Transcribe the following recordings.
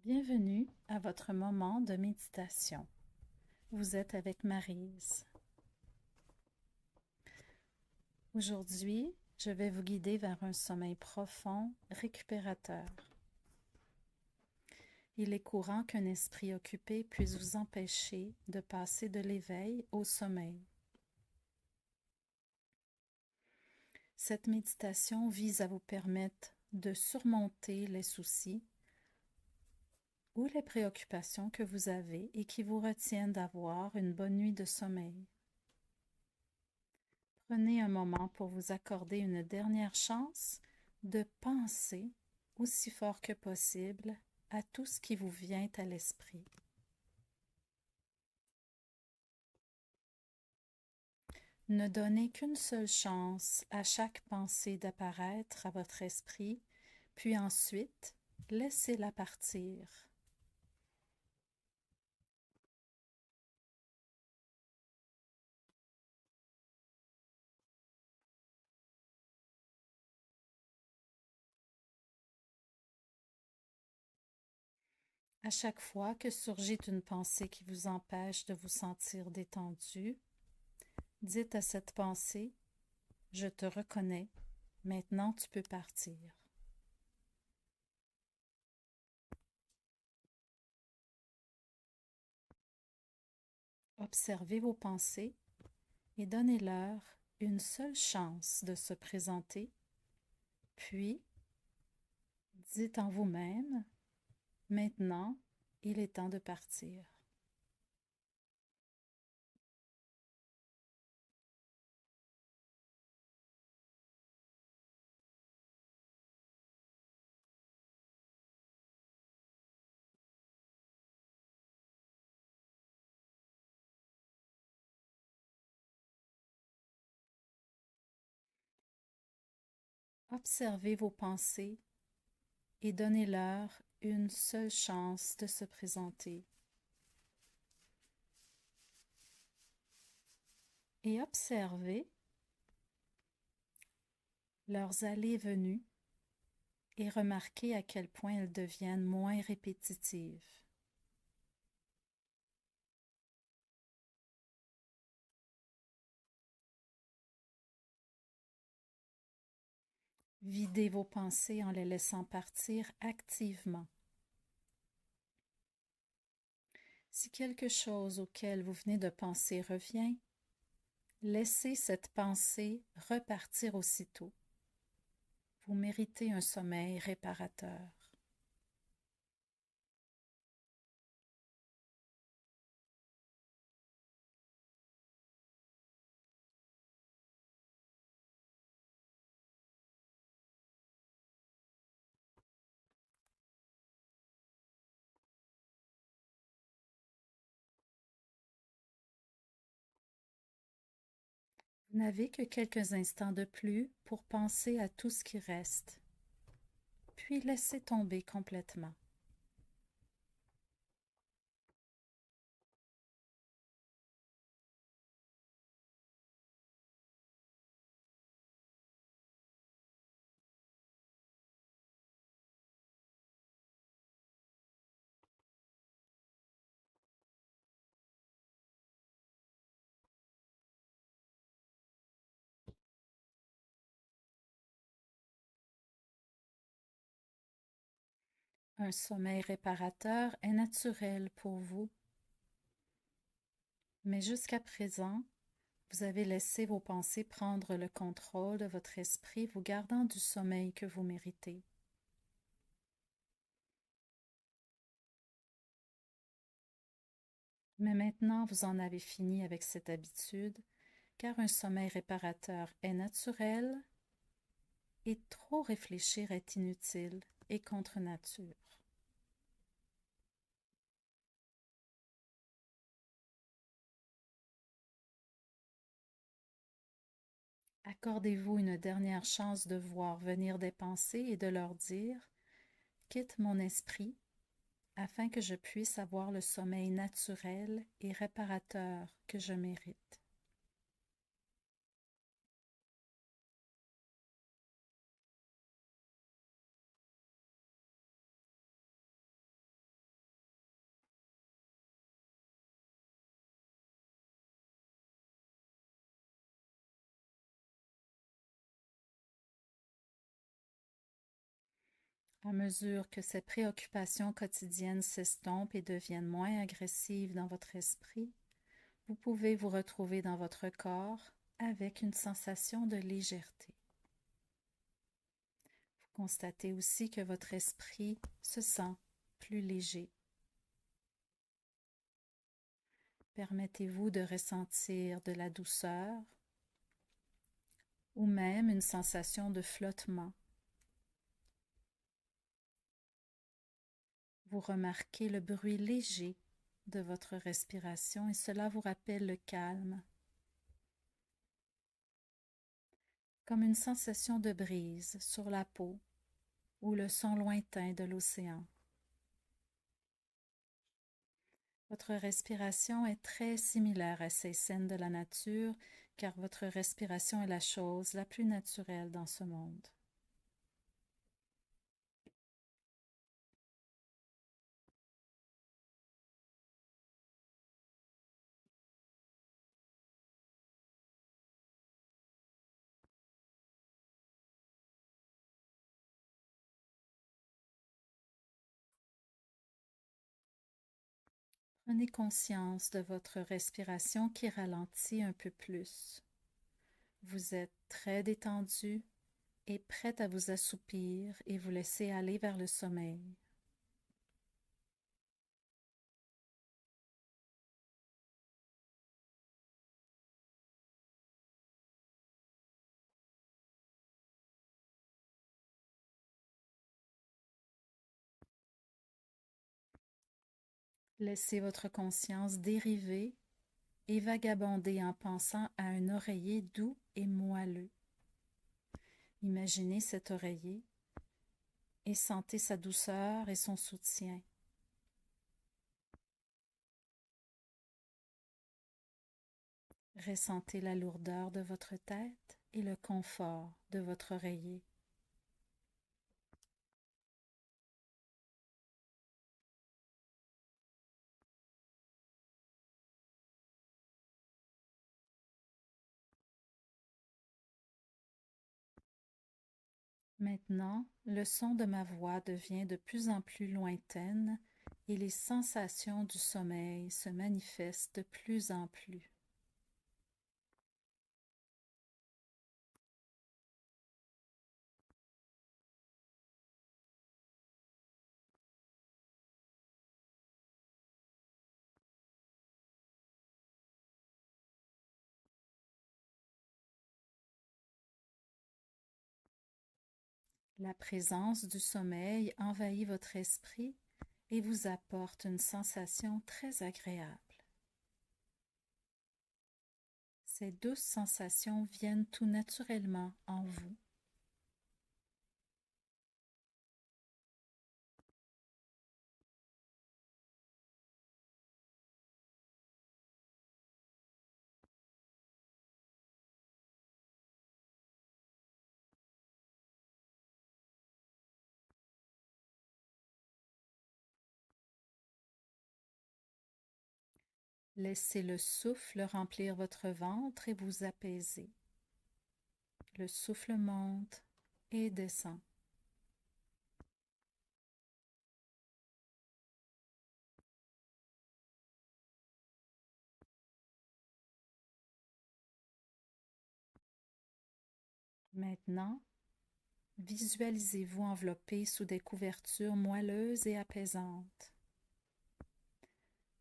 Bienvenue à votre moment de méditation. Vous êtes avec Maryse. Aujourd'hui, je vais vous guider vers un sommeil profond, récupérateur. Il est courant qu'un esprit occupé puisse vous empêcher de passer de l'éveil au sommeil. Cette méditation vise à vous permettre de surmonter les soucis ou les préoccupations que vous avez et qui vous retiennent d'avoir une bonne nuit de sommeil. Prenez un moment pour vous accorder une dernière chance de penser aussi fort que possible à tout ce qui vous vient à l'esprit. Ne donnez qu'une seule chance à chaque pensée d'apparaître à votre esprit, puis ensuite, laissez-la partir. À chaque fois que surgit une pensée qui vous empêche de vous sentir détendu, dites à cette pensée: « Je te reconnais, maintenant tu peux partir. » Observez vos pensées et donnez-leur une seule chance de se présenter, puis dites en vous-même: « Maintenant, il est temps de partir. » Observez vos pensées et donnez-leur une seule chance de se présenter. Et observez leurs allées et venues et remarquez à quel point elles deviennent moins répétitives. Videz vos pensées en les laissant partir activement. Si quelque chose auquel vous venez de penser revient, laissez cette pensée repartir aussitôt. Vous méritez un sommeil réparateur. Vous n'avez que quelques instants de plus pour penser à tout ce qui reste, puis laissez tomber complètement. Un sommeil réparateur est naturel pour vous, mais jusqu'à présent, vous avez laissé vos pensées prendre le contrôle de votre esprit, vous gardant du sommeil que vous méritez. Mais maintenant, vous en avez fini avec cette habitude, car un sommeil réparateur est naturel et trop réfléchir est inutile et contre nature. Accordez-vous une dernière chance de voir venir des pensées et de leur dire: « Quitte mon esprit, afin que je puisse avoir le sommeil naturel et réparateur que je mérite. » À mesure que ces préoccupations quotidiennes s'estompent et deviennent moins agressives dans votre esprit, vous pouvez vous retrouver dans votre corps avec une sensation de légèreté. Vous constatez aussi que votre esprit se sent plus léger. Permettez-vous de ressentir de la douceur ou même une sensation de flottement. Vous remarquez le bruit léger de votre respiration et cela vous rappelle le calme, comme une sensation de brise sur la peau ou le son lointain de l'océan. Votre respiration est très similaire à ces scènes de la nature, car votre respiration est la chose la plus naturelle dans ce monde. Prenez conscience de votre respiration qui ralentit un peu plus. Vous êtes très détendu et prête à vous assoupir et vous laisser aller vers le sommeil. Laissez votre conscience dériver et vagabonder en pensant à un oreiller doux et moelleux. Imaginez cet oreiller et sentez sa douceur et son soutien. Ressentez la lourdeur de votre tête et le confort de votre oreiller. Maintenant, le son de ma voix devient de plus en plus lointaine et les sensations du sommeil se manifestent de plus en plus. La présence du sommeil envahit votre esprit et vous apporte une sensation très agréable. Ces douces sensations viennent tout naturellement en vous. Laissez le souffle remplir votre ventre et vous apaiser. Le souffle monte et descend. Maintenant, visualisez-vous enveloppé sous des couvertures moelleuses et apaisantes.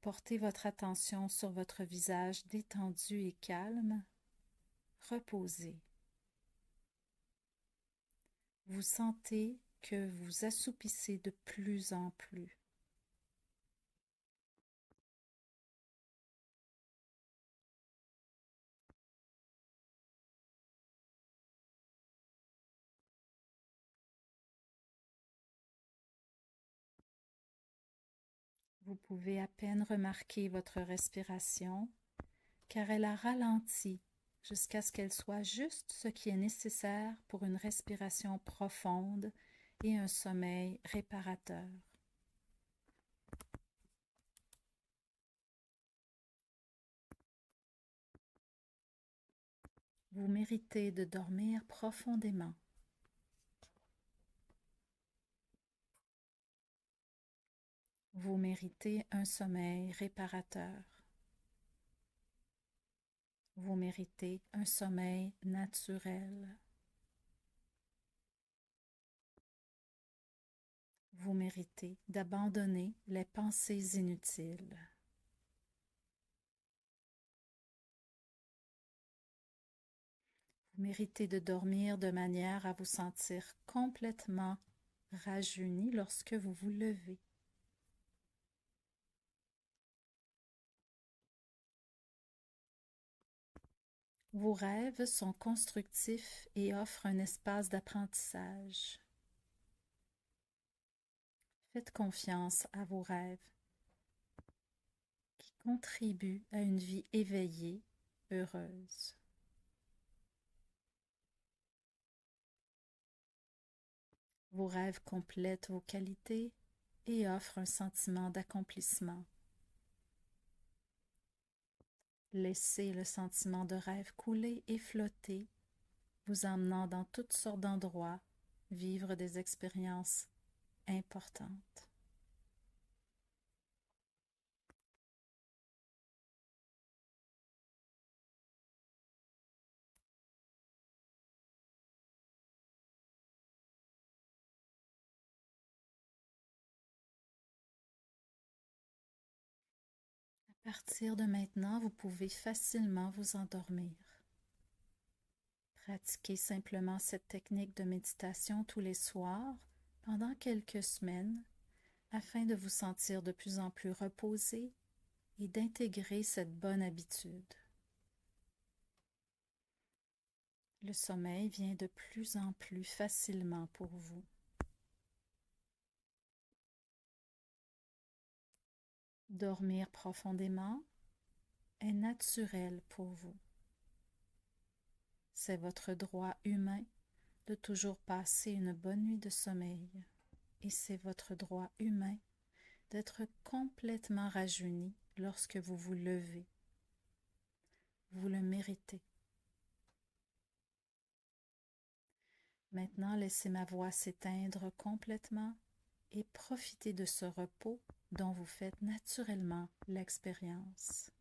Portez votre attention sur votre visage détendu et calme, reposé. Vous sentez que vous assoupissez de plus en plus. Vous pouvez à peine remarquer votre respiration, car elle a ralenti jusqu'à ce qu'elle soit juste ce qui est nécessaire pour une respiration profonde et un sommeil réparateur. Vous méritez de dormir profondément. Vous méritez un sommeil réparateur. Vous méritez un sommeil naturel. Vous méritez d'abandonner les pensées inutiles. Vous méritez de dormir de manière à vous sentir complètement rajeuni lorsque vous vous levez. Vos rêves sont constructifs et offrent un espace d'apprentissage. Faites confiance à vos rêves qui contribuent à une vie éveillée, heureuse. Vos rêves complètent vos qualités et offrent un sentiment d'accomplissement. Laissez le sentiment de rêve couler et flotter, vous emmenant dans toutes sortes d'endroits, vivre des expériences importantes. À partir de maintenant, vous pouvez facilement vous endormir. Pratiquez simplement cette technique de méditation tous les soirs pendant quelques semaines afin de vous sentir de plus en plus reposé et d'intégrer cette bonne habitude. Le sommeil vient de plus en plus facilement pour vous. Dormir profondément est naturel pour vous. C'est votre droit humain de toujours passer une bonne nuit de sommeil et c'est votre droit humain d'être complètement rajeuni lorsque vous vous levez. Vous le méritez. Maintenant, laissez ma voix s'éteindre complètement et profitez de ce repos dont vous faites naturellement l'expérience.